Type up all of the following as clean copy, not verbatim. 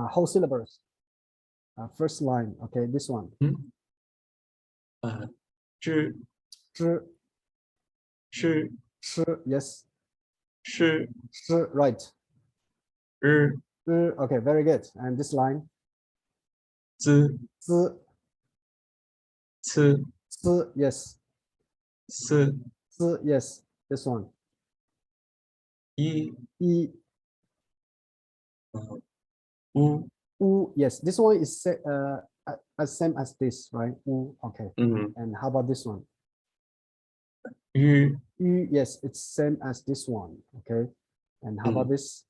whole syllables. First line. Okay, this one. 知 是 yes. 是 right. Okay, very good. And this line. 滋 yes. yes. This one. 一 yes. This one is same as this, right? Okay. And how about this one? Yes, it's same as this one. Okay. And how about this?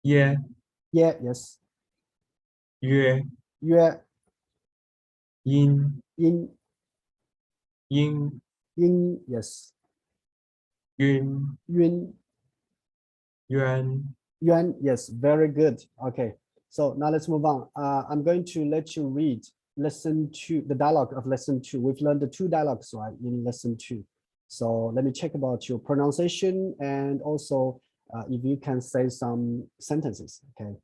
yes. 约 音 yes. 晕 冤 yes, very good. Okay, so now let's move on. I'm going to let you read lesson 2, the dialogue of lesson 2. We've learned the 2 dialogues, right, in lesson 2. So let me check about your pronunciation and also if you can say some sentences. Okay,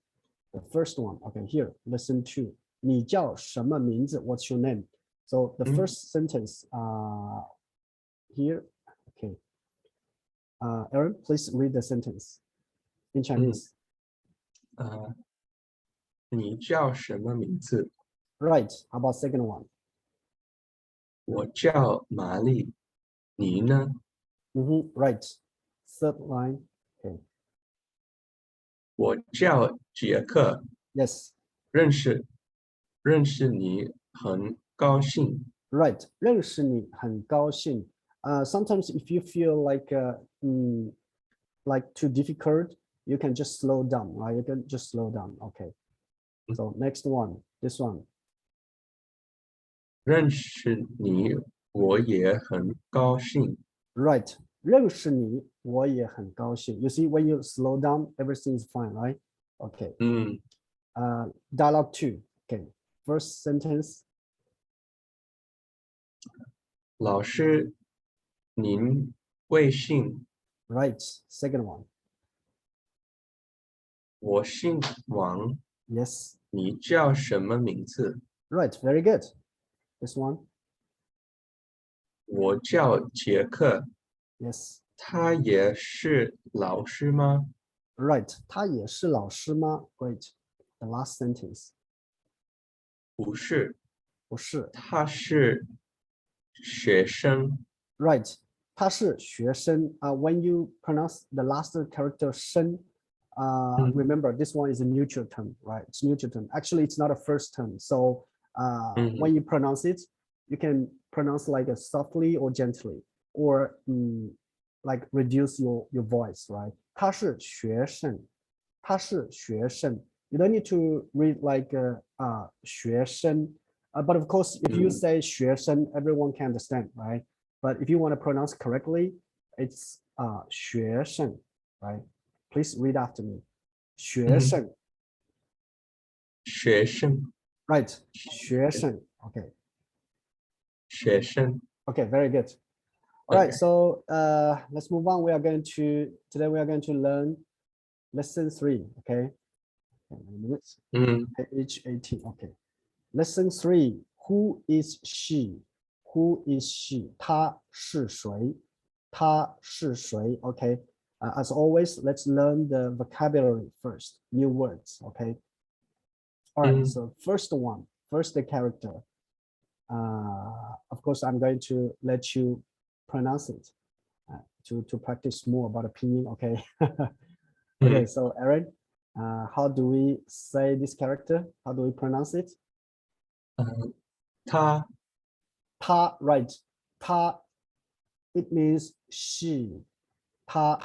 the first one. Okay, here, lesson 2. 你叫什么名字? What's your name? So the first sentence here. Okay. Aaron, please read the sentence in Chinese. 你叫什么名字? Right. How about second one? 我叫玛丽，你呢? Right. Third line. Okay. 我叫杰克。Yes. 认识你很高兴。 Right. 认识你很高兴。Sometimes if you feel like too difficult, you can just slow down, right? You can just slow down. Okay. So next one, this one. 认识你我也很高兴。 Right. 认识你我也很高兴。You see, when you slow down, everything is fine, right? Okay. Dialogue 2. Okay. First sentence. 老师，您贵姓？ Right. Second one. 我姓王。 Yes. 你叫什么名字？ Right. Very good. This one. 我叫杰克。 Yes. 他也是老师吗？ Right. 他也是老师吗? Great. The last sentence. 不是。不是。他是学生。 Right. 他是学生。When you pronounce the last character 生, remember this one is a neutral term, right? It's neutral term. Actually, it's not a first term. So when you pronounce it, you can pronounce like a softly or gently, or like reduce your voice, right? 他是学生。他是学生。You don't need to read like 学生. But of course, if you say 学生, everyone can understand, right? But if you want to pronounce correctly, it's 学生, right? Please read after me. 学生。学生。 Right. 学生. Okay. 学生。 Okay, very good. All right, so let's move on. Today we are going to learn lesson 3. Okay. Page 18. Okay. Lesson 3. Who is she? Who is she? 她是谁? 她是谁? Okay. As always, let's learn the vocabulary first. New words. Okay. All right. So first character. Of course, I'm going to let you pronounce it to practice more about opinion. Okay. Okay. So Aaron, how do we say this character? How do we pronounce it? 她。她, right. 她, it means she. 她,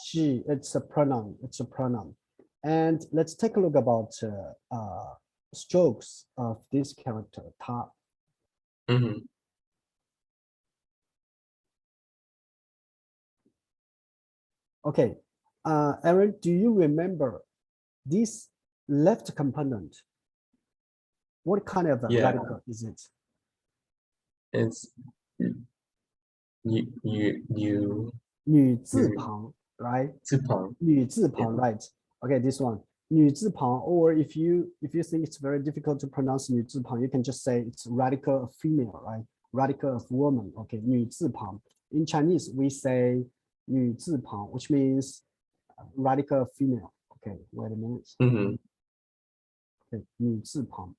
she. It's a pronoun. It's a pronoun. And let's take a look about strokes of this character. 她. Okay, Aaron, do you remember this left component? What kind of radical is it? It's 女字旁 right? 字旁 女字旁 right? Okay, this one. 女字旁, or if you think it's very difficult to pronounce 女字旁, you can just say it's radical of female, right? Radical of woman. Okay, 女字旁. In Chinese, we say 女字旁, which means radical of female. Okay, wait a minute. Okay, 女字旁.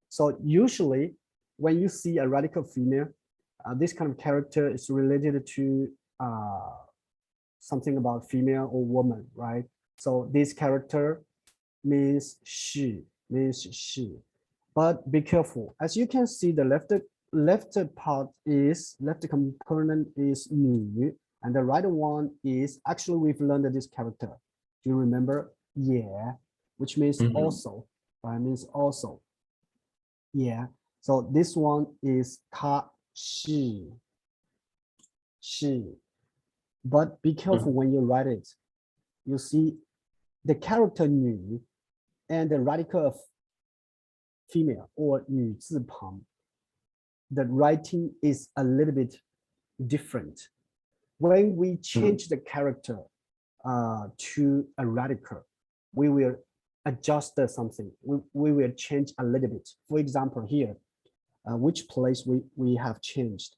So usually, when you see a radical female, this kind of character is related to something about female or woman, right? So this character means she. But be careful. As you can see, the left component is 女, and the right one is, actually we've learned this character. Do you remember? Yeah, which means also, right? Means also. Yeah. So this one is 她, she. But be careful when you write it. You see the character 女 and the radical of female or 女字旁. The writing is a little bit different. When we change the character to a radical, we will adjust something. We will change a little bit. For example, here, which place we have changed.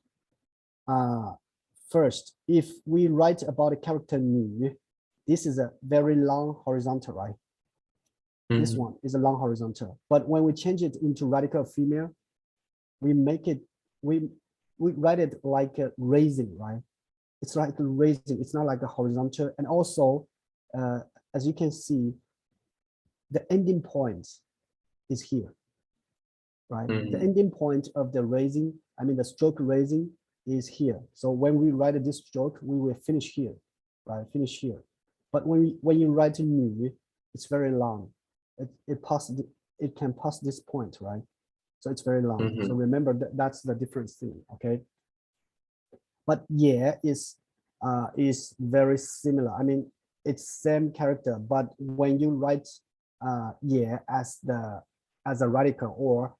First, if we write about a character 女, this is a very long horizontal, right? This one is a long horizontal. But when we change it into radical female, we write it like a raising, right? It's like a raising. It's not like a horizontal. And also, as you can see, the ending point is here, right? The ending point of the raising, I mean the stroke raising, is here. So when we write this stroke, we will finish here, right? Finish here. But when you write 女, it's very long. It can pass this point, right? So it's very long. So remember that's the difference thing, okay? But yeah is very similar. I mean, it's same character, but when you write yeah as a radical or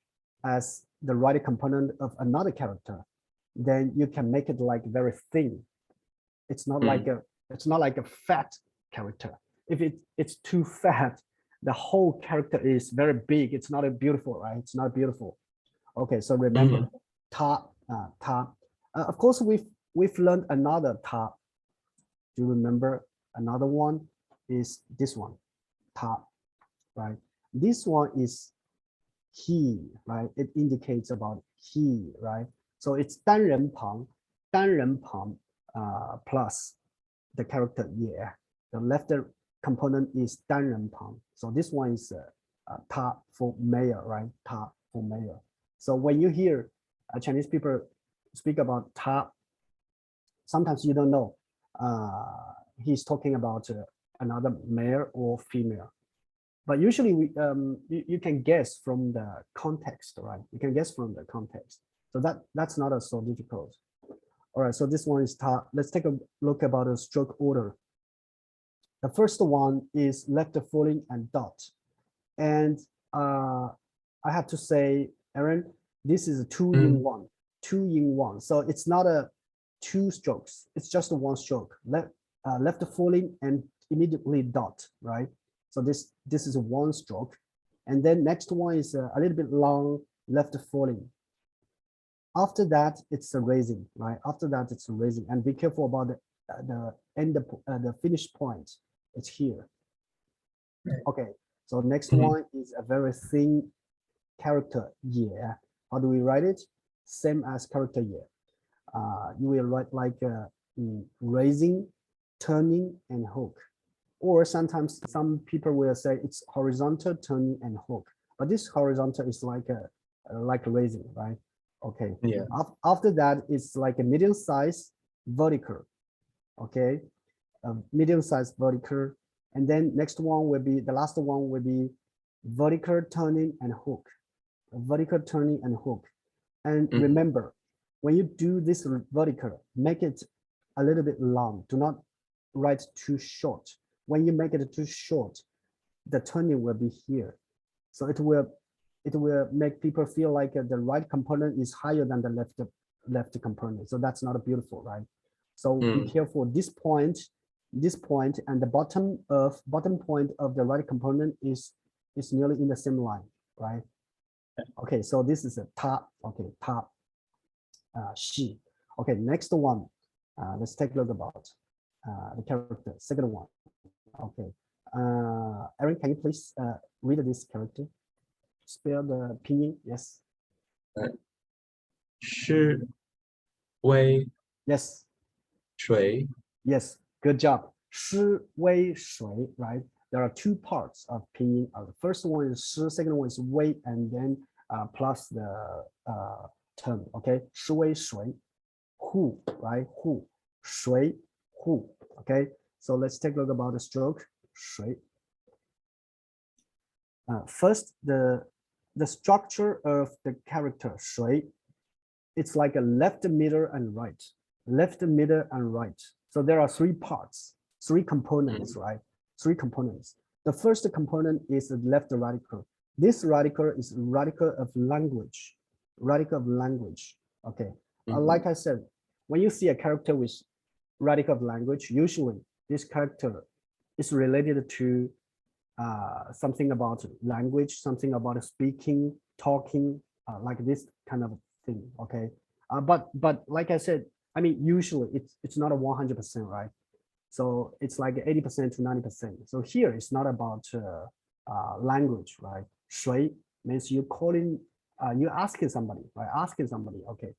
as the radical component of another character, then you can make it like very thin. It's not like a fat character. If it's too fat, the whole character is very big. It's not a beautiful, right? It's not beautiful. Okay, so remember, 她, of course, we've learned another 她. Do you remember another one? Is this one, 她, right? This one is he, right? It indicates about he, right? So it's 单人旁 plus the character yeah. The left component is 单人旁. So this one is 她 for male, right? 她 for male. So when you hear Chinese people speak about 她, sometimes you don't know he's talking about another male or female. But usually you can guess from the context, right? You can guess from the context. So that's not so difficult. All right, so this one is 她. Let's take a look about the stroke order. The first one is left falling and dot. And I have to say, Aaron, this is a two in one. So it's not a two strokes. It's just a one stroke. Left falling and immediately dot, right? So this is a one stroke. And then next one is a little bit long, left falling. After that, it's a raising, right? After that, it's a raising. And be careful about the end, the finish point. It's here. Okay, so next one is a very thin character, yeah. How do we write it? Same as character, yeah. You will write like raising, turning, and hook. Or sometimes some people will say it's horizontal, turning, and hook. But this horizontal is like a raising, right? Okay. Yeah. After that, it's like a medium-sized vertical. Okay, medium-sized vertical, and then next one will be the last one will be vertical turning and hook. Vertical turning and hook. And remember, when you do this vertical, make it a little bit long. Do not write too short. When you make it too short, the turning will be here. So it will make people feel like the right component is higher than the left component. So that's not beautiful, right? So be careful. This point this point and the bottom point of the right component is nearly in the same line, right? Okay, so this is a ta. Okay, ta, she. Okay, next one. Let's take a look about the character. Second one. Okay, Aaron, can you please read this character? Spell the pinyin. Yes. 是微 Yes. 水 Yes. Good job. 诗微水, right? There are two parts of pinyin. The first one is 诗, second one is 微, and then plus the term. Okay. 诗微水 who, right? Who, 谁 who. Okay. So let's take a look about the stroke. 谁. First, the structure of the character 谁, it's like a left, middle, and right. Left, middle, and right. So there are three parts, three components, right? Three components. The first component is the left radical. This radical is radical of language. Radical of language. Okay. Like I said, when you see a character with radical of language, usually this character is related to something about language, something about speaking, talking, like this kind of thing. Okay. But like I said, I mean, usually it's not a 100%, right? So it's like 80% to 90%. So here it's not about language, right? 谁 means you calling, you asking somebody, right? Asking somebody. Okay.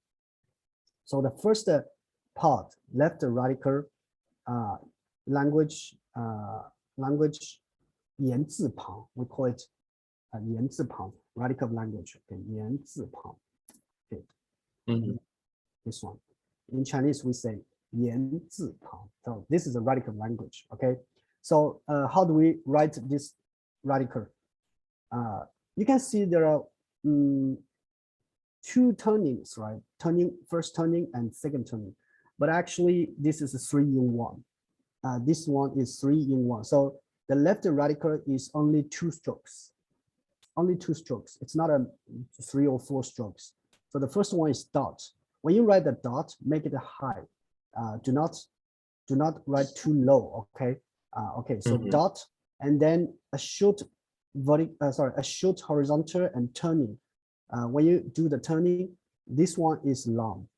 So the first part, left radical, language, language 言字旁, we call it 言字旁, radical of language. Okay, 言字旁. Okay. This one. In Chinese, we say 言字旁. So this is a radical language. Okay. So how do we write this radical? You can see there are two turnings, right? First turning and second turning. But actually, this is a 3-in-1. This one is 3-in-1. So the left radical is only 2 strokes. Only 2 strokes. It's not a 3 or 4 strokes. So the first one is dot. When you write the dot, make it high. Do not write too low. Okay. Okay. So dot, and then a short horizontal and turning. When you do the turning, this one is long,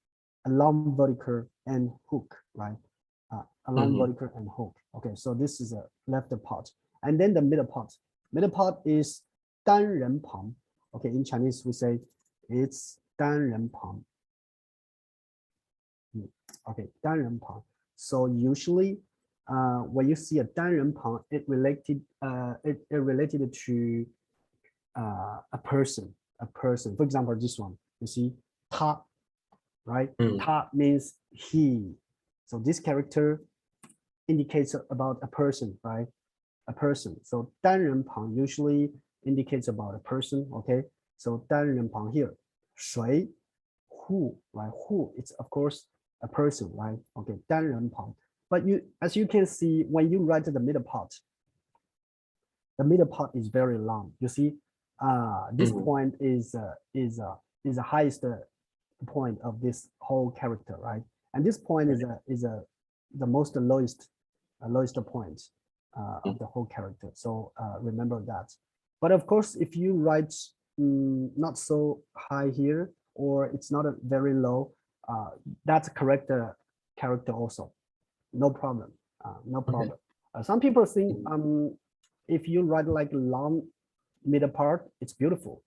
a long vertical and hook, right? A long vertical and hook. Okay. So this is a left part, and then the middle part. Middle part is 单人旁. Okay. In Chinese, we say it's 单人旁. Okay, 单人旁. So usually, when you see a 单人旁, it related to a person. For example, this one, you see, 他, right? 他 means he. So this character indicates about a person, right? A person. So 单人旁 usually indicates about a person. Okay. So 单人旁 here. 谁 who, right? Who, it's of course a person, right? Okay, 单人旁. But as you can see, when you write the middle part is very long. You see, this point is the highest point of this whole character, right? And this point is the most lowest point of the whole character. So remember that. But of course, if you write not so high here, or it's not a very low, that's correct character also. No problem. No problem. Okay. Some people think if you write like long middle part, it's beautiful.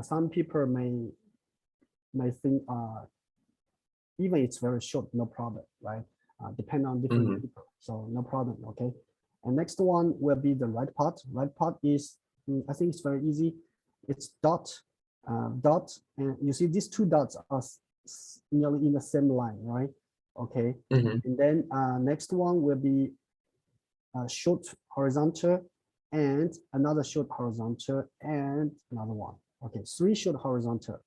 Some people may think even it's very short, no problem, right? Depend on different people. So no problem. Okay. And next one will be the right part. Right part is, I think it's very easy. It's dot, dot, and you see these 2 dots are nearly in the same line, right? Okay. And then next one will be a short horizontal and another short horizontal and another one. Okay, 3 short horizontal.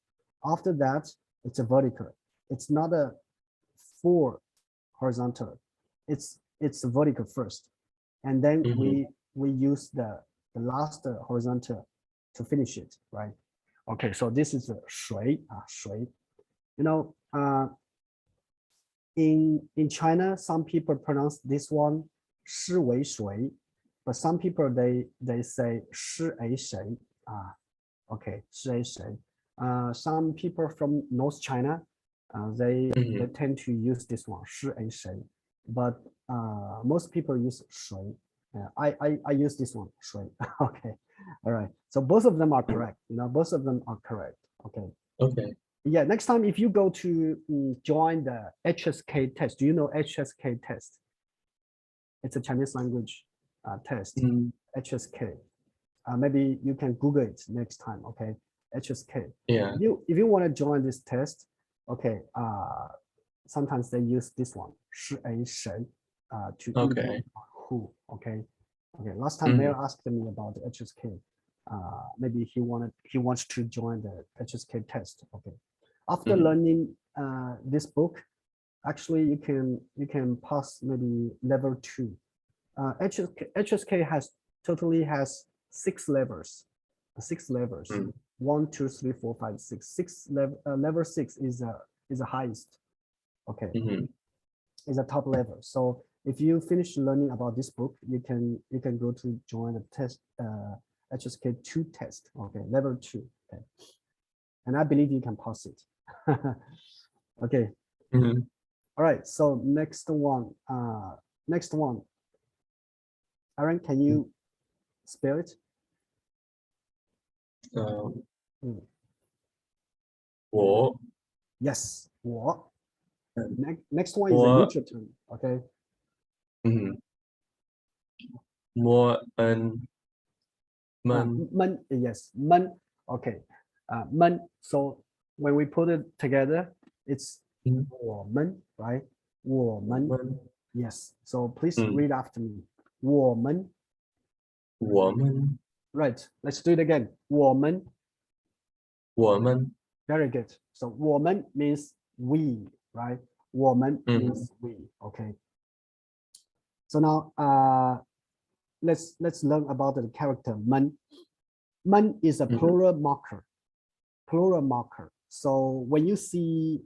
After that, it's a vertical. It's not a 4 horizontal. It's a vertical first, and then we use the last horizontal to finish it, right? Okay, so this is a 水, 水. You know, in China, some people pronounce this one 是为谁 but some people they say 是为谁 okay 是为谁 some people from North China they tend to use this one 是为谁 but most people use 谁 I use this one 谁 okay all right so both of them are correct both of them are correct okay yeah next time if you go to join the HSK test do you know HSK test it's a Chinese language test HSK maybe you can Google it next time okay HSK yeah if you want to join this test okay sometimes they use this one 是谁 to indicate who okay last time Mayor asked me about the HSK maybe he wants to join the HSK test okay after learning this book actually you can pass maybe level 2 HSK has 6 levels 1 2 3 4 5 6 level 6 is the highest okay is a top level so if you finish learning about this book you can go to join the test HSK 2 test okay level 2 okay and I believe you can pass it okay all right so next one Aaron can you spell it 我 yes 我 next one is a neutral term okay 我们 yes 们 okay 们 so when we put it together it's 我们 right 我们 yes so please read after me 我们 right let's do it again 我们 very good so 我们 means we right 我们 means we okay so now let's learn about the character 们 is a plural marker so when you see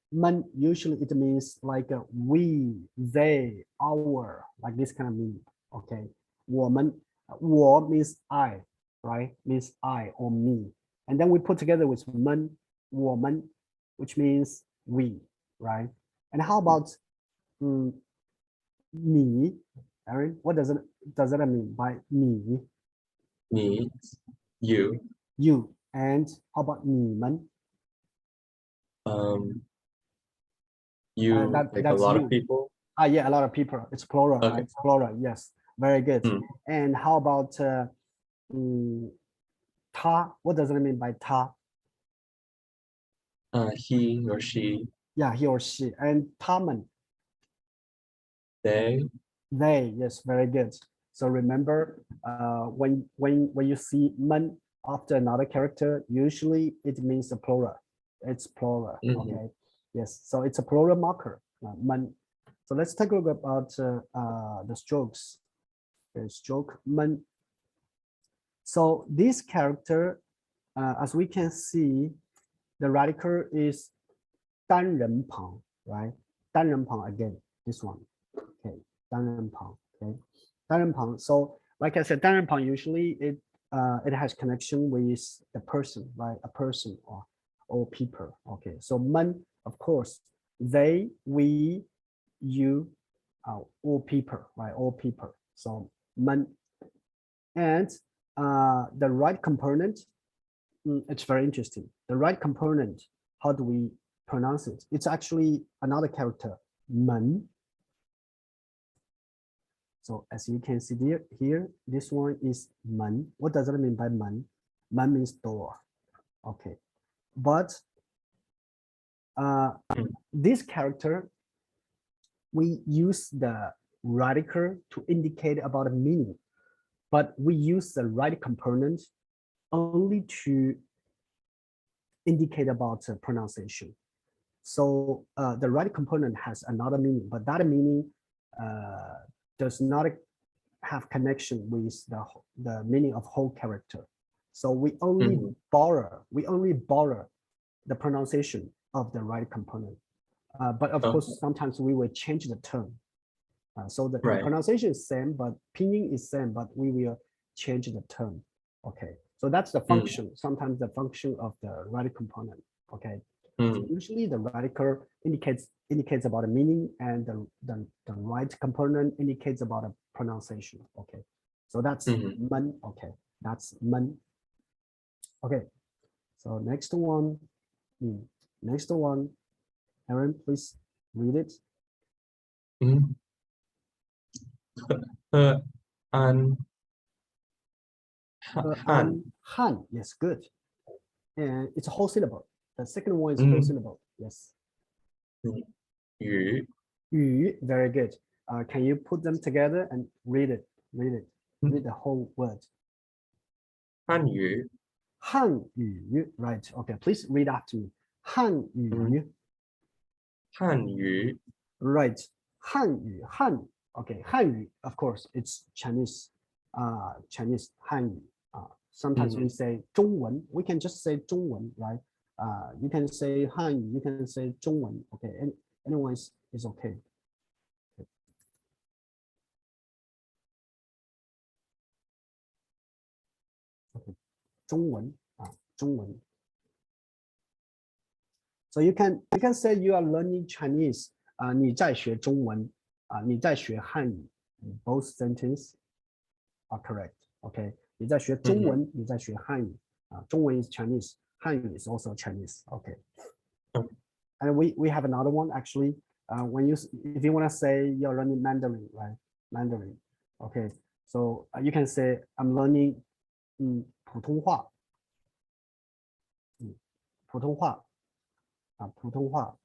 们 usually it means like we they our like this kind of meaning okay 我们 我 means I right means I or me and then we put together with 们 我们 which means we right and how about 你 Aaron what does that mean by 你 me you and how about 你们 you that's a lot you. of people yeah a lot of people it's plural okay. right? It's plural yes very good and how about 他 what does it mean by 他 he or she yeah he or she and 他们 they yes very good so remember when you see 们 after another character usually it means a plural it's plural okay yes so it's a plural marker 们 so let's take a look about the strokes stroke 们 so this character as we can see the radical is 单人旁 right 单人旁 again this one okay 单人旁 okay 单人旁 so like I said 单人旁 usually it has connection with the person right a person or people okay so 们 of course they we you all people right all people so 们 and the right component it's very interesting the right component how do we pronounce it it's actually another character 门 so as you can see here this one is 门 what does it mean by 门 门 means door okay but this character we use the radical to indicate about a meaning but we use the right component only to indicate about pronunciation so the right component has another meaning but that meaning does not have connection with the meaning of whole character so we only borrow the pronunciation of the right component but of course sometimes we will change the term So the Right. pronunciation is same, but pinyin is same, but we will change the term. Okay, so that's the function. Sometimes the function of the radical component. Okay, so usually the radical indicates about a meaning, and the right component indicates about a pronunciation. Okay, so that's men. Okay, that's men. Okay, so next one, Aaron, please read it. อัน Han, yes, good. And it's a whole syllable. The second one is whole syllable. Yes. 语 Yu, very good. Can you put them together and read it? Read the whole word. 汉语 Hanyu, right? Okay, please read after me. Hanyu, 汉语 right? Han. Okay, Hanyu, of course, it's Chinese. Chinese Hanyu. Sometimes we say 中文. We can just say 中文, right? You can say Hanyu, you can say 中文. Okay, anyone is okay. Okay, 中文. 中文. So you can say you are learning Chinese. 你在学中文. 你在学汉语. Both sentences are correct. Okay. 你在学中文, 你在学汉语. 中文 is Chinese. 汉语 is also Chinese. Okay. And we have another one actually. If you want to say you're learning Mandarin, right? Mandarin. Okay. So you can say I'm learning 普通话. 普通话. 普通话.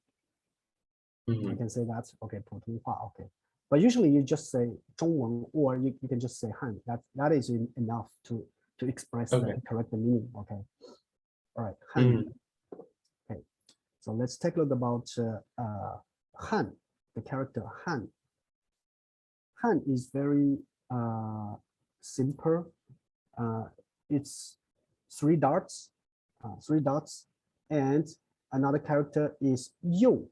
You can say that. Okay. 普通话. Okay. But usually you just say 中文 or you can just say Han. That is enough to express the correct meaning. Okay. All right. Han. Okay. So let's take a look about Han, the character Han. Han is very simple. It's three dots, and another character is you.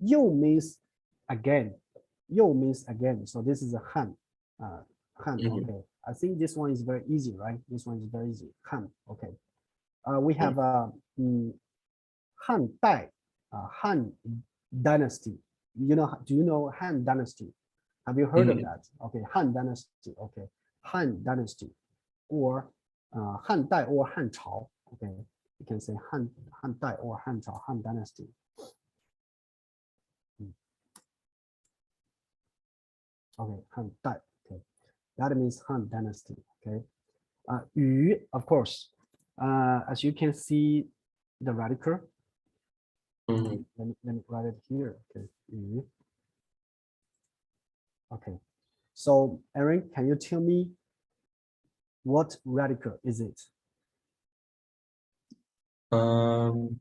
You means again. You means again. So this is a Han. Han. Okay. I think this one is very easy, right? This one is very easy. Han. Okay. We have Han Dai, Han Dynasty. Do you know Han Dynasty? Have you heard of that? Okay, Han Dynasty. Okay, Han Dynasty, or Han Dai or Han Chao. Okay, you can say Han Dai or Han Chao, Han Dynasty. Okay, Han Dai. Okay, that means Han Dynasty. Okay, Yu, of course, as you can see, the radical. Let me write it here. Okay, Yu. Okay, so Aaron, can you tell me what radical is it? You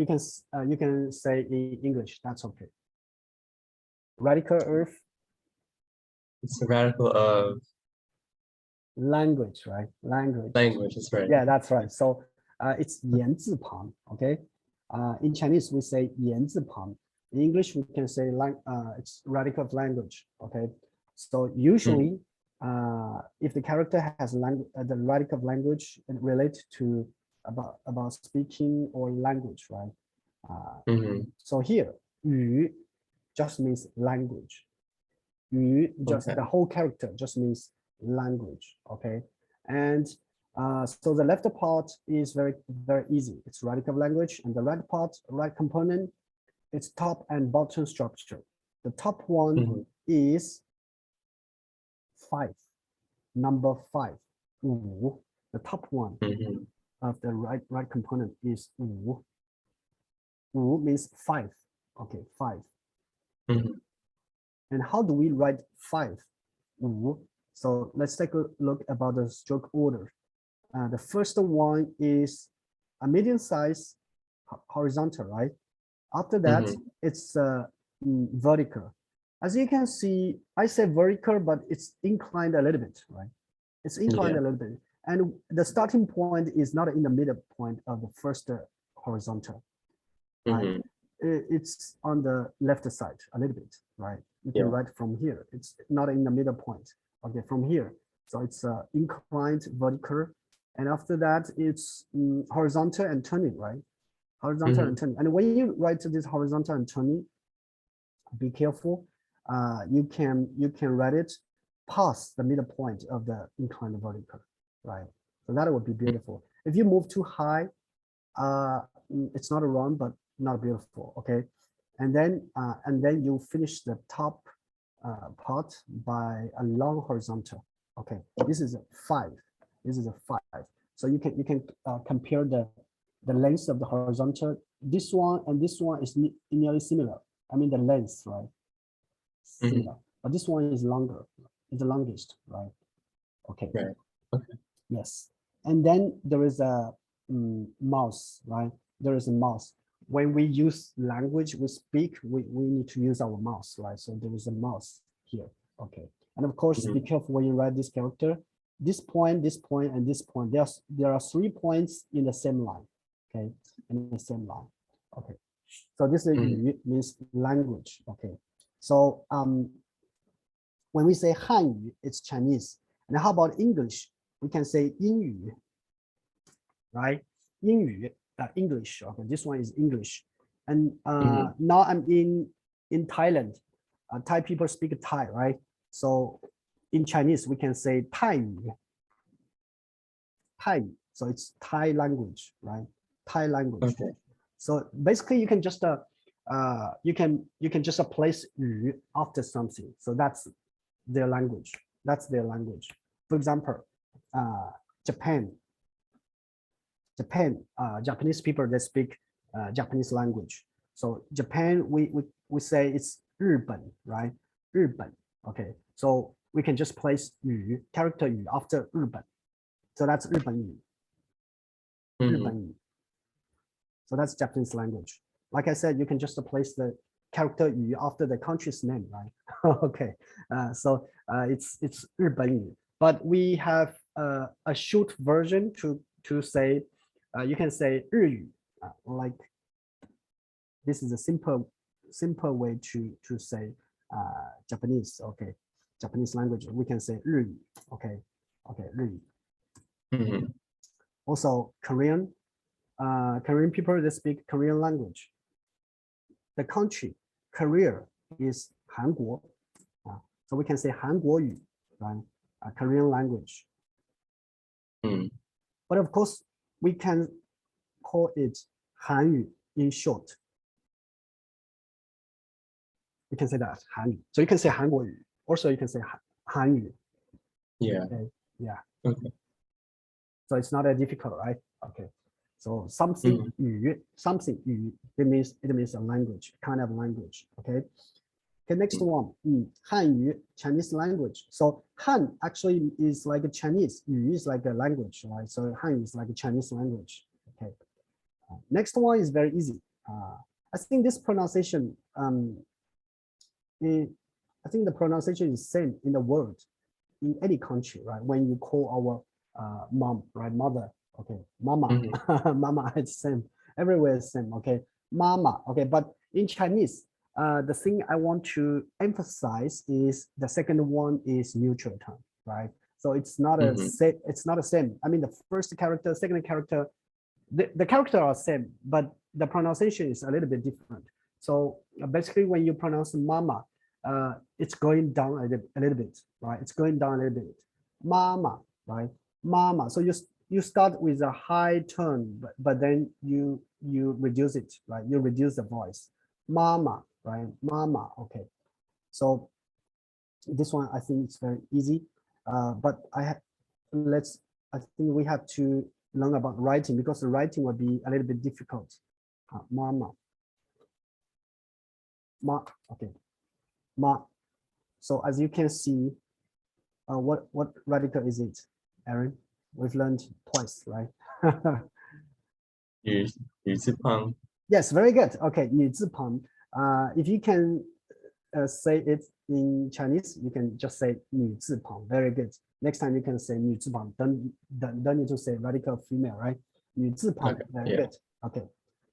can say in English. That's okay. Radical of It's a radical of language, right? Language. That's right. Yeah, that's right. So it's 言字旁. Okay. In Chinese we say 言字旁. In English we can say it's radical of language. Okay. So usually if the character has the radical of language, it relates to about speaking or language, right? So here 语 just means language. 语 just the whole character just means language. Okay. And so the left part is very easy. It's radical language, and the right part, right component, it's top and bottom structure. The top one is 5, number 5. 五. The top one of the right component is 五. 五 means 5. Okay, 5. And how do we write 5? 五. So let's take a look about the stroke order. The first one is a medium size horizontal, right? After that, it's vertical. As you can see, I say vertical, but it's inclined a little bit, right? It's inclined a little bit. And the starting point is not in the middle point of the first horizontal, right? It's on the left side a little bit, right? You can write from here. It's not in the middle point. Okay, from here. So it's inclined, vertical, and after that it's horizontal and turning, right? Horizontal and turning. And when you write this horizontal and turning, be careful. You can write it past the middle point of the inclined vertical, right? So that would be beautiful. If you move too high, it's not wrong, but not beautiful. Okay, and then you finish the top part by a long horizontal. Okay, this is a 5. This is a 5. So you can compare the length of the horizontal. This one and this one is nearly similar. I mean the length, right? Similar, but this one is longer. It's the longest, right? Okay. Right. Okay. Yes, and then there is a mouse, right? There is a mouse. When we use language, we speak, we need to use our mouse, right? So there is a mouse here. Okay, and of course, be careful when you write this character. This point, and this point. There are 3 points in the same line. Okay, in the same line. Okay, so this means language. Okay, so when we say Hanyu, it's Chinese. And how about English? We can say 英语, right? 英语, English. Okay, this one is English. And now I'm in Thailand. Thai people speak Thai, right? So in Chinese, we can say 泰语. Thai. So it's Thai language, right? Thai language. Okay. So basically, you can just you can just place 语 after something. So that's their language. That's their language. For example, Japan, Japanese people, they speak Japanese language. So Japan, we say it's 日本, right? 日本. Okay, so we can just place 语 character 语 after 日本. So that's 日本语. 日本语. So that's Japanese language. Like I said, you can just place the character 语 after the country's name, right? Okay, so it's 日本语. But we have a short version to say, you can say 日语, like this is a simple way to say Japanese. Okay, Japanese language. We can say 日语. Okay, 日语. Also Korean, Korean people, they speak Korean language. The country, Korea, is 韩国. So we can say 韩国语, right? Korean language. But of course, we can call it 韩语 in short. You can say that 韩语. So you can say 韩国语. Also, you can say 韩语. Yeah. Okay. Yeah. Okay. So it's not that difficult, right? Okay. So something 语, something 语, it means a language, kind of language. Okay. Okay, next one, 汉语, Chinese language. So Han actually is like a Chinese, 语 is like a language, right? So Han is like a Chinese language. Okay. Next one is very easy. I think this pronunciation, I think the pronunciation is same in the world, in any country, right? When you call our mom, right? Mother, okay, mama, mama, it's same. Everywhere is same, okay? Mama, okay, but in Chinese, the thing I want to emphasize is the second one is neutral tone, right? So it's not a it's not the same. I mean, the first character, second character, the character are same, but the pronunciation is a little bit different. So basically, when you pronounce mama, it's going down a little bit, right? It's going down a little bit. Mama, right? Mama. So you start with a high tone, but then you reduce it, right? You reduce the voice. Mama, right? Mama. Okay. So this one I think it's very easy, but I think we have to learn about writing because the writing will be a little bit difficult. Mama. Ma. Okay. Ma. So as you can see, what radical is it, Aaron? We've learned twice, right? 语字旁. Yes, very good. Okay, 女字旁. If you can say it in Chinese, you can just say 女字旁. Very good. Next time you can say 女字旁. Don't need to say radical female, right? 女字旁. Okay, Very yeah. good. Okay.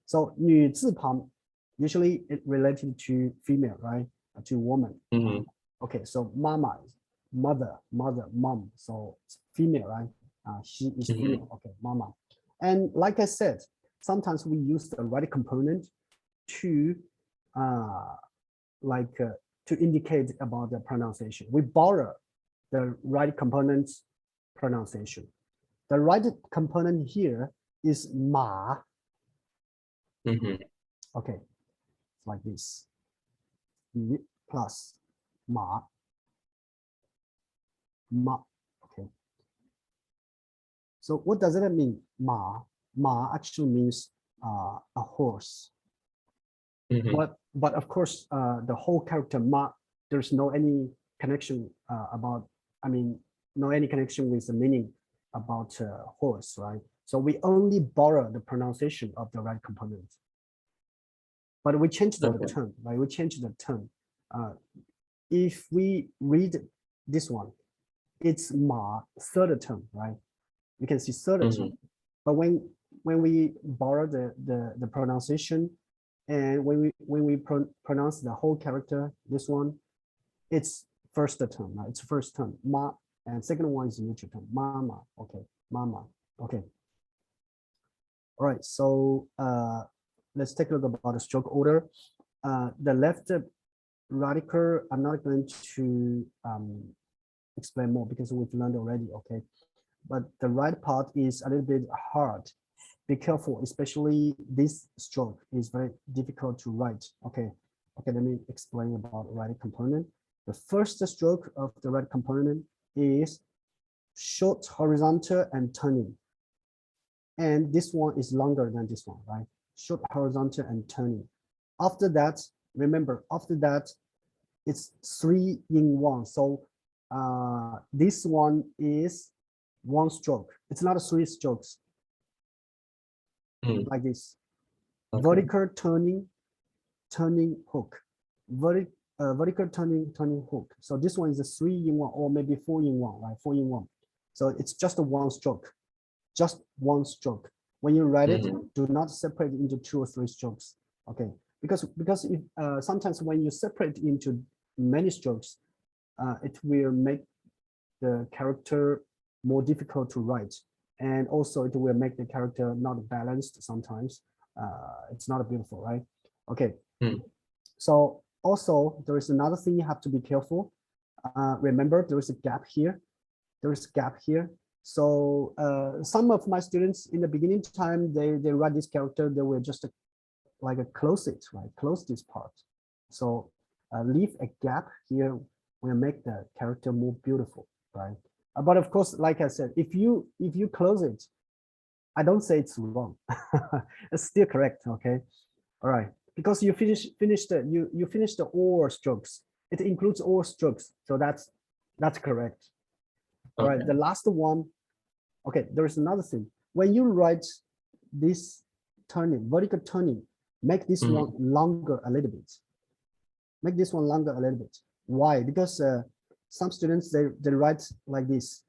So 女字旁, usually it related to female, right? to woman. Mhm. Okay, so mama is mother, mom. So it's female, right? She is female. Okay, mama. And like I said, sometimes we use the right component to to indicate about the pronunciation. We borrow the right component's pronunciation. The right component here is ma. Okay, like this. Plus ma. Okay. So what does that mean? Ma actually means a horse. But of course, the whole character ma, there's no any connection no any connection with the meaning about horse, right? So we only borrow the pronunciation of the right component. But we change the term, right? We change the term. If we read this one, it's ma, third term, right? You can see third term. But when we borrow the pronunciation, and when we pronounce the whole character, this one, it's first term, right? It's first term, ma, and second one is neutral term, mama. Okay, mama. Okay. All right. So let's take a look about the stroke order. The left radical, I'm not going to explain more because we've learned already. Okay, but the right part is a little bit hard. Be careful, especially this stroke is very difficult to write. Okay, let me explain about right component. The first stroke of the right component is short, horizontal, and turning. And this one is longer than this one, right? Short, horizontal, and turning. After that, remember, after that, it's 3 in 1. So this one is 1 stroke. It's not 3 strokes. Like this. Okay. Vertical turning hook. Vertical turning hook. So this one is a 3 in 1 or maybe 4 in 1, right? 4 in 1. So it's just a 1 stroke. Just 1 stroke. When you write it, do not separate into 2 or 3 strokes. Okay, because if, sometimes when you separate into many strokes, it will make the character more difficult to write. And also it will make the character not balanced sometimes. It's not beautiful, right? Okay. So also there is another thing you have to be careful. Remember, there is a gap here. There is a gap here. So some of my students in the beginning time, they write this character, they will just close it, right? Close this part. So leave a gap here will make the character more beautiful, right? But of course, like I said, if you close it, I don't say it's wrong. It's still correct, okay? All right, because you finish the all strokes. It includes all strokes, so that's correct. All right, the last one. Okay, there is another thing. When you write this turning, vertical turning, make this one longer a little bit. Make this one longer a little bit. Why? Because some students they write like this.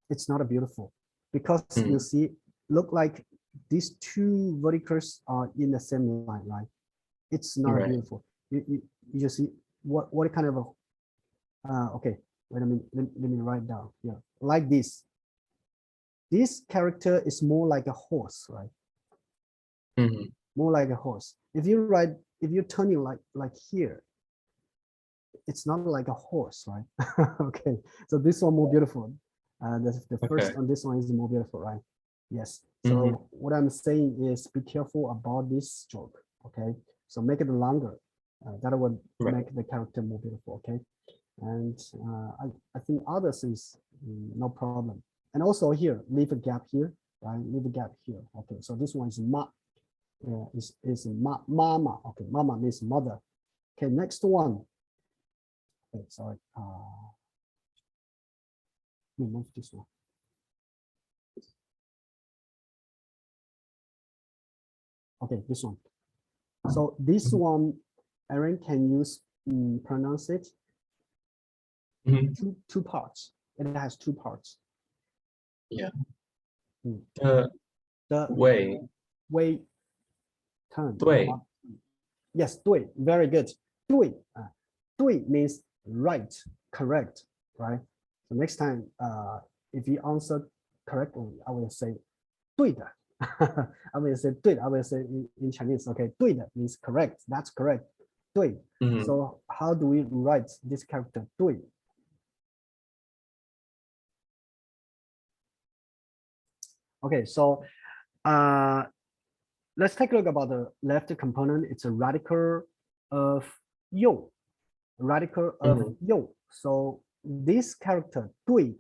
It's not beautiful because you see, look like these 2 verticals are in the same line, right? It's not beautiful. You see what kind of a okay, wait a minute, let me write down here. Like this. This character is more like a horse, right? More like a horse. If you're turning like here, it's not like a horse, right? Okay, so this one more beautiful. The first on this one is more beautiful, right? Yes. So what I'm saying is be careful about this stroke. Okay, so make it longer. That would make the character more beautiful. Okay, and I think others is no problem. And also here, leave a gap here, right? Leave a gap here. Okay, so this one is ma. Is mama. Okay, mama means mother. Okay, next one. Okay, sorry. We move this one. Okay, this one. So this one, Aaron can use pronounce it. Two parts. It has 2 parts. Yeah. The way turn. 对 Yes, 对, very good. 对, 对 means right, correct, right? So next time, if you answer correctly, I will say 对的. I will say 对的. I will say in Chinese, okay, 对的 means correct. That's correct. 对. So how do we write this character 对? Okay, so let's take a look about the left component. It's a radical of 右, radical of 右. So this character 对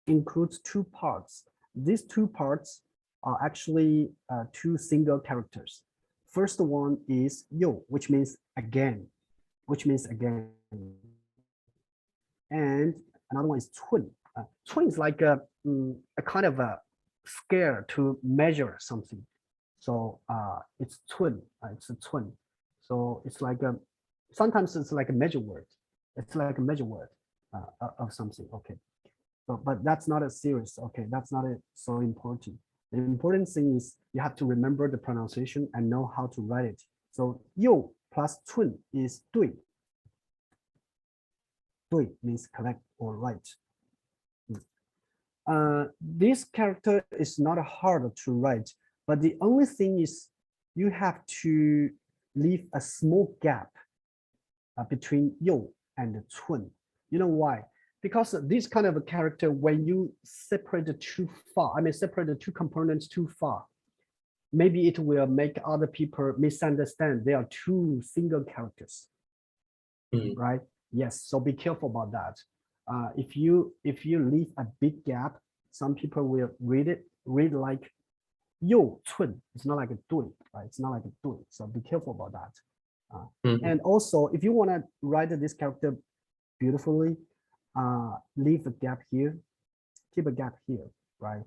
includes two parts. These two parts are actually two single characters. First one is 右, which means again, and another one is 寸. 寸 is like a kind of a scale to measure something. So it's 寸, it's a 寸. So it's like a, sometimes it's like a measure word. It's like a measure word of something, okay. But that's not a serious, okay, that's not so important. The important thing is you have to remember the pronunciation and know how to write it. So 右 plus 寸 is 对. 对 means correct or right. This character is not hard to write, but the only thing is you have to leave a small gap between 右 and 寸. You know why? Because this kind of a character, when you separate it too far, I mean, separate the two components too far, maybe it will make other people misunderstand they are two single characters, right? Yes, so be careful about that. If you leave a big gap, some people will read like 右寸. It's not like a 对, right? It's not like a 对. So be careful about that. And also, if you want to write this character beautifully, leave a gap here, keep a gap here, right?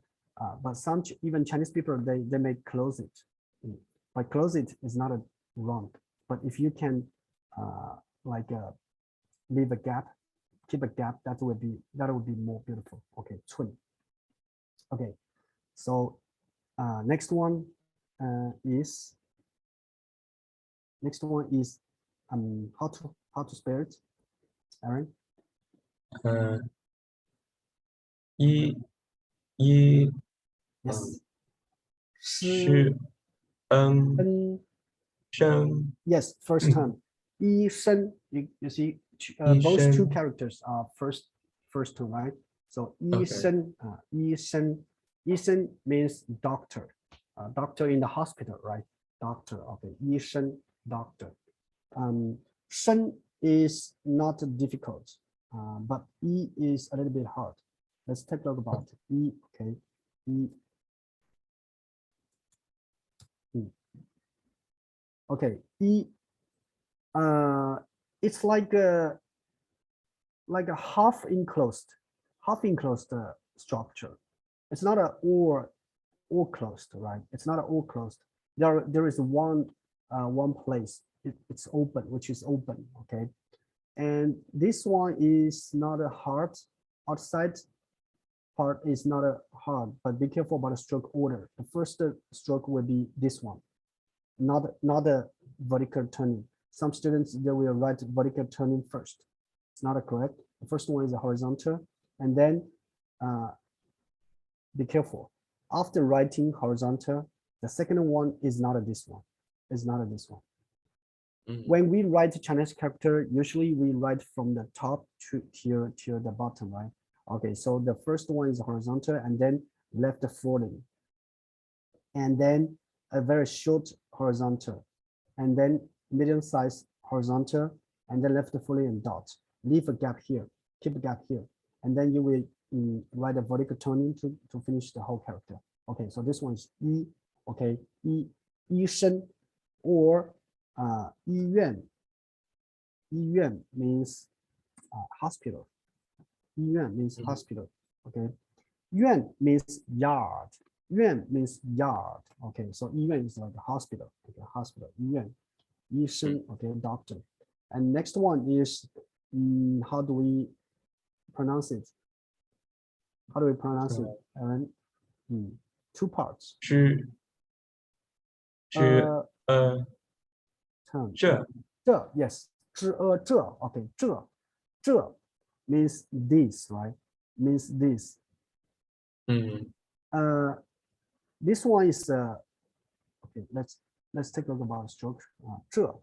But some even Chinese people, they may close it. But close it is not a wrong. But if you can leave a gap, keep a gap, that would be more beautiful. Okay, 寸. Okay, so next one is how to spell it, Aaron? 一 Yes. 是 生 Yes, first term. 医生, you see, those two characters are first term, right? So 医生, 医生 means doctor, doctor in the hospital, right? Doctor, okay. 医生, doctor. 生 is not difficult, but 医 is a little bit hard. Let's take a look about 医, okay. 医. Okay, 医. It's like a half enclosed structure. It's not a all closed, right? It's not all closed. There is one place it's open, which is open, okay. And this one is not a hard. Outside part is not a hard, but be careful about the stroke order. The first stroke will be this one, not a vertical turning. Some students, they will write vertical turning first. It's not correct. The first one is a horizontal, and then be careful. After writing horizontal, the second one is not this one. It's not this one. When we write Chinese character, usually we write from the top to the bottom, right? Okay, so the first one is horizontal, and then left folding, and then a very short horizontal, and then medium size horizontal, and then left folding and dot. Leave a gap here, keep a gap here, and then you will write a vertical turning to finish the whole character. Okay, so this one is 医, okay, 医生 or 医院. 医院 means hospital. 医院 means hospital. Okay, 院 means yard. 院 means yard. Okay, so 医院 is like a hospital. Okay, hospital. 医院. 医生, okay, doctor. And next one is how do we pronounce it? How do we pronounce it, Aaron? Two parts. 知 term. 这 Yes. 这 okay. 这 means this, right? Means this. 嗯 This one is okay. Let's take a look about the structure.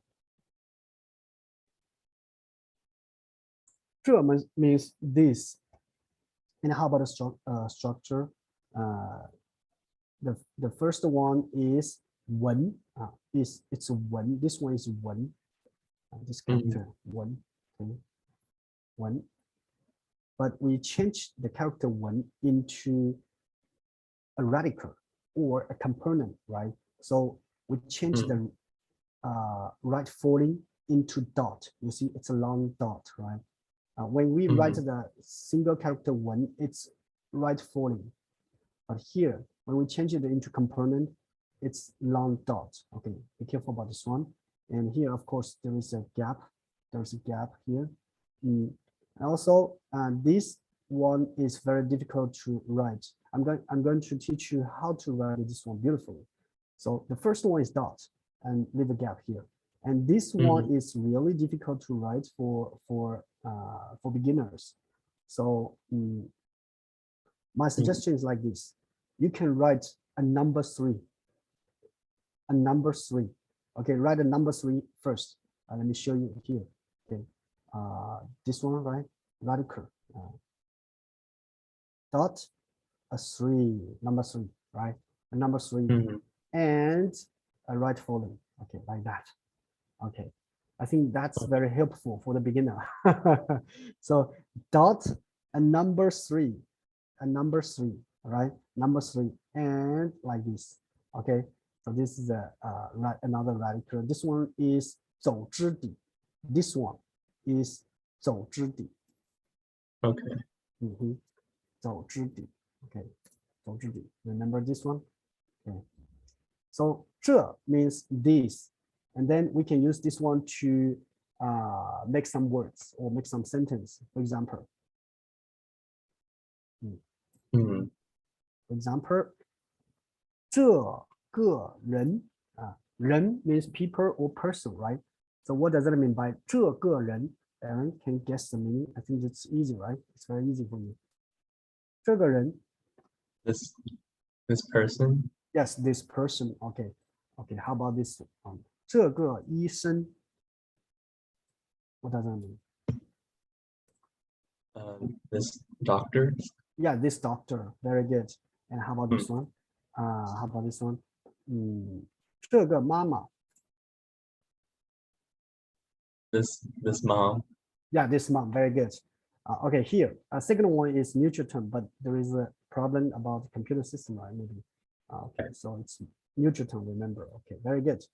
这 means this. And how about the structure? The first one is 文 it's 文. This one is 文. This character 文 okay. 文. But we change the character 文 into a radical or a component, right? So we change the right folding into dot. You see, it's a long dot, right? When we write the single character 文, it's right folding. But here, when we change it into component, it's long dot. Okay, be careful about this one. And here, of course, there is a gap. There's a gap here. And also, this one is very difficult to write. I'm going to teach you how to write this one beautifully. So the first one is dot and leave a gap here. And this one is really difficult to write for beginners. So my suggestion is like this. You can write a number 3. A number 3. Okay, write a number 3 first. Let me show you here. Okay, this one, right? Radical. Dot a 3, number 3, right? A number 3 and a right folding. Okay, like that. Okay, I think that's very helpful for the beginner. So dot a number 3, right? Number 3 and like this. Okay, so this is another radical. This one is 走之底. This one is 走之底. Okay. 走之底. Okay, 走之底. Remember this one? Okay. So 这 means this, and then we can use this one to make some words or make some sentence. For example, for example, 这个人 人 means people or person, right? So what does that mean by 这个人? Aaron can guess the meaning. I think it's easy, right? It's very easy for you. 这个人 This person. Yes, this person. Okay. Okay, how about this one? 这个医生 What does that mean? This doctor. Yeah, this doctor. Very good. And how about this one? How about this one? 这个妈妈 This mom. Yeah, this mom. Very good. Okay, here. Second one is neutral term, but there is a problem about the computer system, right? Maybe. Okay, so it's neutral term, remember. Okay, very good.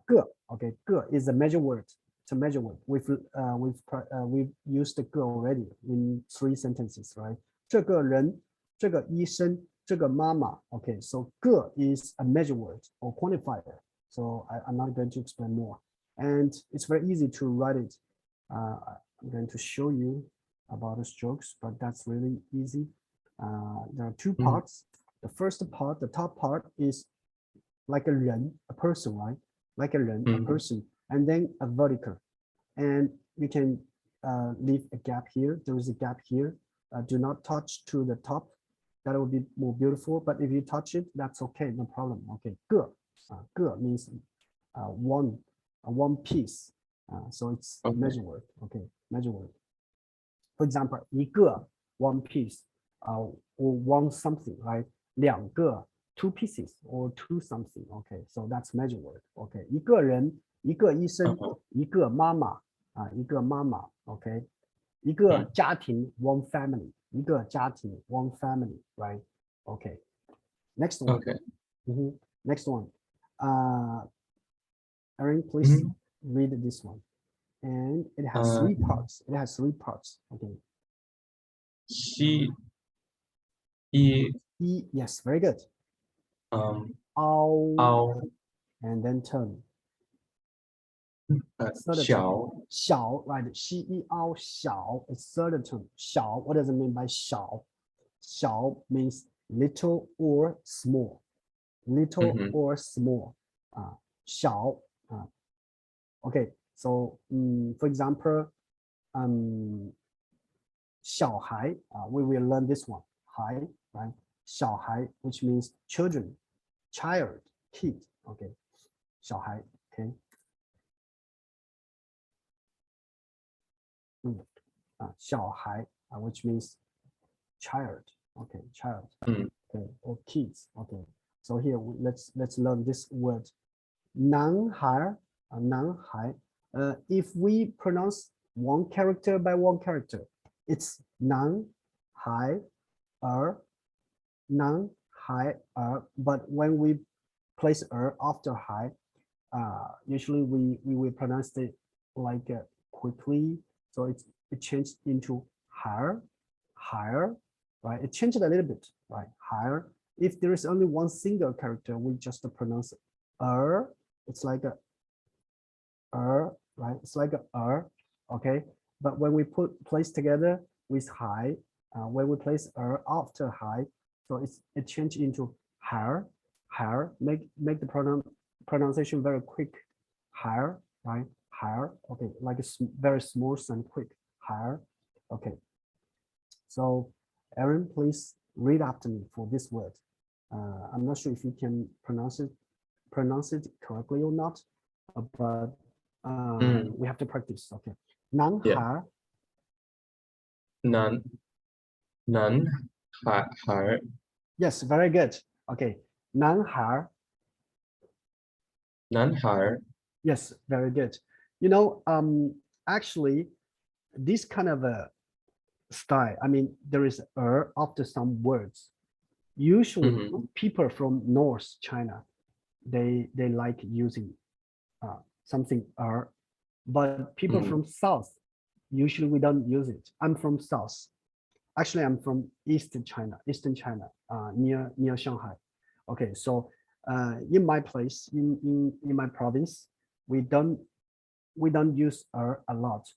个 okay, 个 is a measure word. It's a measure word. We've used the 个 already in 3 sentences, right? 这个人这个医生这个妈妈 Okay, so 个 is a measure word or quantifier. So I'm not going to explain more. And it's very easy to write it. I'm going to show you about the strokes, but that's really easy. There are 2 parts. The first part, the top part is like a 人, a person, right? Like a 人, a person, and then a vertical. And you can leave a gap here. There is a gap here. Do not touch to the top. That will be more beautiful. But if you touch it, that's okay, no problem. Okay, 个 means one piece. So it's a measure word. Okay, measure word. For example, 一个 one piece, or one something, right? 两个 two pieces or two something. Okay, so that's measure word. Okay, 一个人一个医生一个妈妈一个妈妈 Okay, 一个家庭 one family 一个家庭 one family, right? Okay, next one. Okay. Next one. Aaron, please read this one. And it has 3 parts. It has 3 parts. Okay. C-E. Yes, very good. And then turn. 小 right? C-E-D 小 is third term. 小 what does it mean by 小? 小 means little or small. Little or small. 小 okay, so for example, 小孩 we will learn this one, 孩 right? 小孩 which means children, child, kid, okay, 小孩 okay. 小孩 which means child, okay, child, okay, or kids, okay. So here let's learn this word, 男孩 男孩 if we pronounce one character by one character, it's 男孩儿 男孩儿 but when we place 儿 after 孩 usually we will pronounce it like quickly, so it changed into 孩儿 right? It changed a little bit, right? 孩儿 if there is only one single character, we just pronounce it 儿 it's like a right? It's like a okay? But when we place together with 孩 when we place after 孩 so it changed into 孩儿 make the pronunciation very quick 孩儿 right? 孩儿 okay, like a very smooth and quick 孩儿 okay. So Aaron, please read after me for this word. I'm not sure if you can pronounce it correctly or not, but we have to practice. Okay. 男孩 男孩 yes, very good. Okay. 男孩 yes, very good. You know, actually, this kind of a style, I mean, there is after some words. Usually, people from North China, they like using something but people from South, usually we don't use it. I'm from South. Actually, I'm from Eastern China, near Shanghai. Okay, so in my place, in my province, we don't use a lot.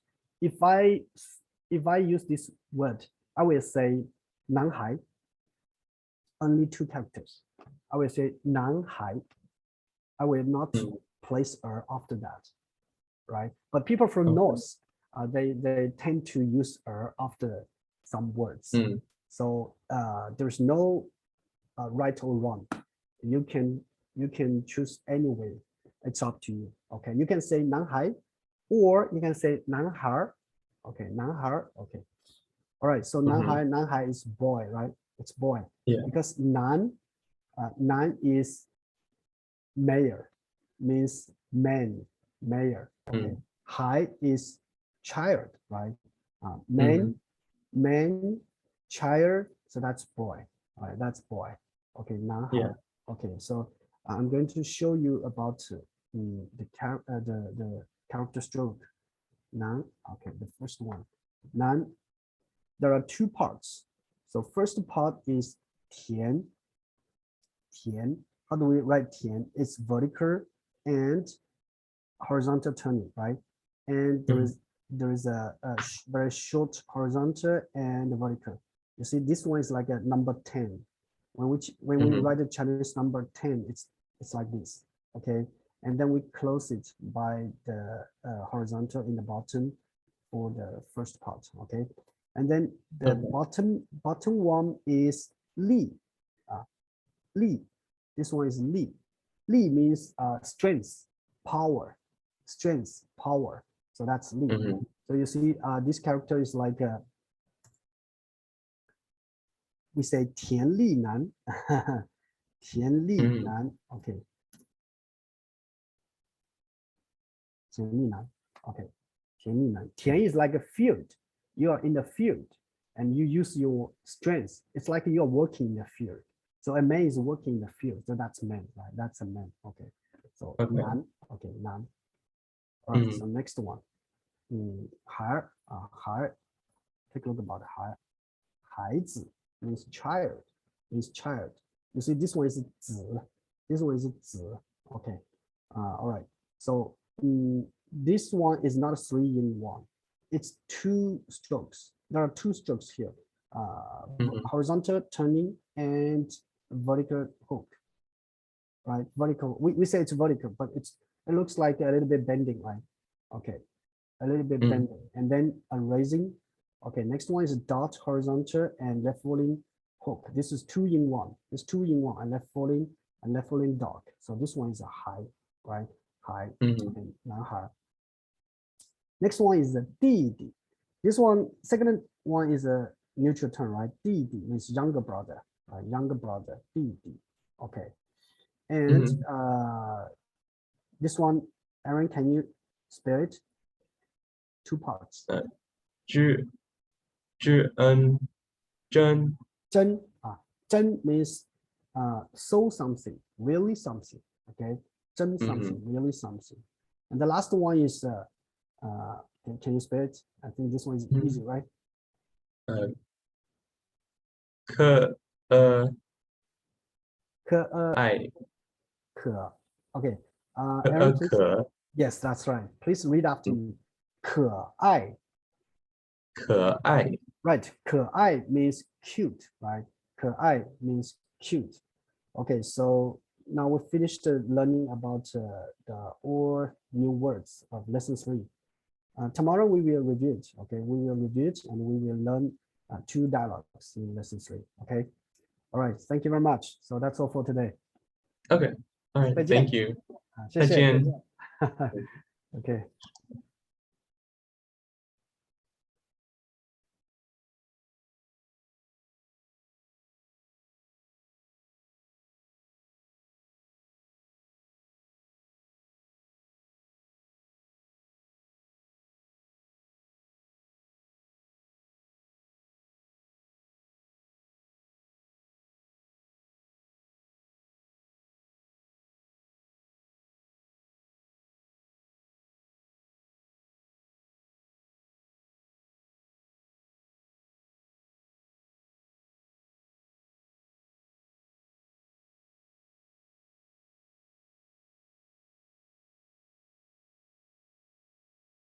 If I use this word, I will say 男孩 only 2 characters. I will say 男孩 I will not place after that, right? But people from North, they tend to use after some words. So there's no right or wrong. You can choose any way. It's up to you. Okay, you can say 男孩 or you can say 男孩. Okay, 男孩. Okay. All right. So 男孩 is boy, right? It's boy. Yeah. Because 男 is male, means man, male. Okay. 孩 is child, right? Man, child. So that's boy. All right, that's boy. Okay, 男孩. Yeah. Okay, so I'm going to show you about the character stroke. 男. Okay, the first one. 男. There are 2 parts. So first part is 田. How do we write 田? It's vertical and horizontal turning, right? And there is a very short horizontal and vertical. You see, this one is like a number 10. When we write the Chinese number 10, it's like this, okay? And then we close it by the horizontal in the bottom for the first part, okay? And then the bottom one is li. Li. This one is li. Li means strength, power, strength, power. So that's li. So you see, this character is like we say 田力男，田力男 ，okay. 田力男 okay. 田力男 田 is like a field. You are in the field and you use your strength. It's like you're working in the field. So a man is working in the field. So that's man, right? That's a man. Okay. So 男 okay, 男 all right. So next one. 孩 孩 take a look about 孩子 means child, You see, this one is 子 this one is 子 okay. All right. So this one is not 3 in 1. It's 2 strokes. There are 2 strokes here. Horizontal turning and vertical hook. right? Vertical. We say it's vertical, but it looks like a little bit bending, right? Okay, a little bit bending, and then a raising. Okay, next one is a dot, horizontal, and left falling hook. This is 2-in-1. It's 2-in-1, and left falling dot. So this one is a high, right? High and non-high. Next one is the D. This one, second one is a neutral term, right? D means younger brother, right? Younger brother, D. Okay, and this one, Aaron, can you spell it? Two parts. 知恩真 真 means so something, really something. Okay, 真 something, really something. And the last one is can you spell it? I think this one is easy, right? 可爱 Okay. Aaron, please. 可 Yes, that's right. Please read after me. 可爱. 可爱 Right. 可爱 means cute, right? 可爱 means cute. Okay, so now we finished learning about the all new words of lesson 3. Tomorrow we will review it. Okay, we will review it and we will learn 2 dialogues in lesson 3. Okay. All right. Thank you very much. So that's all for today. Okay. All right. 再见。 Thank you. 谢谢。再见。OK。